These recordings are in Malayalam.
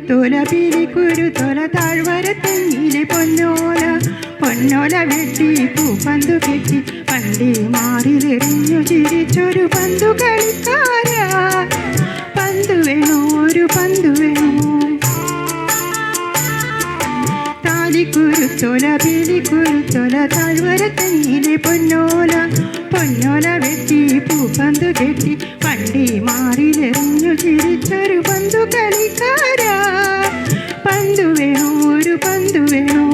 കുരുത്തോല പീലി കുരുത്തോല താഴ്വരത്തെങ്ങിലെ പൊന്നോല പൊന്നോല വെട്ടി പൂപ്പന്തു കെട്ടി പണ്ടി മാറിലെറിഞ്ഞു ചിരിച്ചൊരു പന്തു കളിക്കാരാ പന്തു വേണോ ഒരു പന്തു വേണോ കുരുത്തോല പീലി കുരുത്തോല താഴ്വരത്തെങ്ങിലെ പൊന്നോല പൊന്നോല വെട്ടി പൂപ്പന്തു കെട്ടി പണ്ടി മാറിലെറിഞ്ഞു ചിരിച്ചൊരു പന്തു കളിക്കാരാ പന്തു വേണോ ഒരു പന്തു വേണോ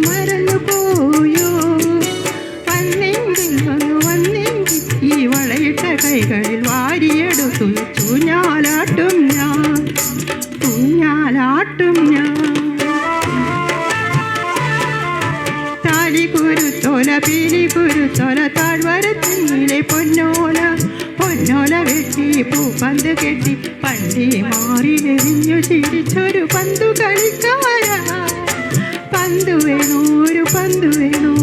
മറന്നു പോയോ വന്നെങ്കിൽ വന്നു വന്നെങ്കിൽ ഈ വളയിട്ട കൈകളിൽ വാരിയെടുത്തു ചൂഞ്ഞാലാട്ടും ഞാൻ ൂഞ്ഞാലാട്ടും ഞാൻ താലി കുരുത്തോല പീലി കുരുത്തോല താഴ്വരത്തെങ്ങിലെ പൊന്നോല പൊന്നോല വെട്ടി പൂപ്പന്ത് കെട്ടി പണ്ടി മാറിലെറിഞ്ഞു ചിരിച്ചൊരു പന്തു കളിക്കാരാ പന്തു വേണോ ഒരു പന്തു വേണോ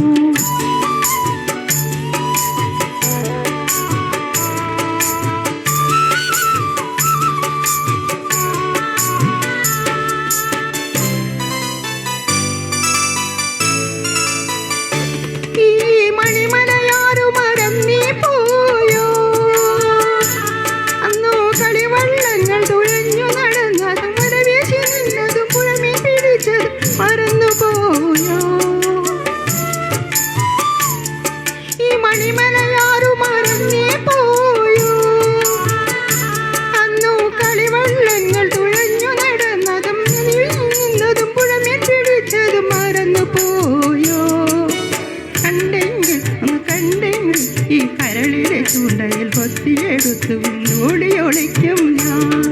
ഈ കരളിലെ ചൂണ്ടയിൽ കൊത്തിയെടുത്തു ഓടിയൊളിക്കും ഞാൻ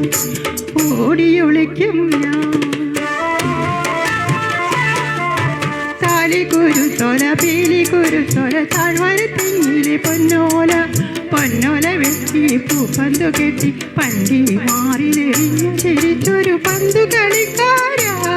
ഓടിയൊളിക്കും ഞാൻ താലി കുരുത്തോല പീലി കുരുത്തോല താഴ്വരത്തെങ്ങിലെ പൊന്നോല പൊന്നോല വെട്ടി പൂപ്പന്തു കെട്ടി പണ്ടി മാറിലെറിഞ്ഞു ചിരിച്ചൊരു പന്തു കളിക്കാരാ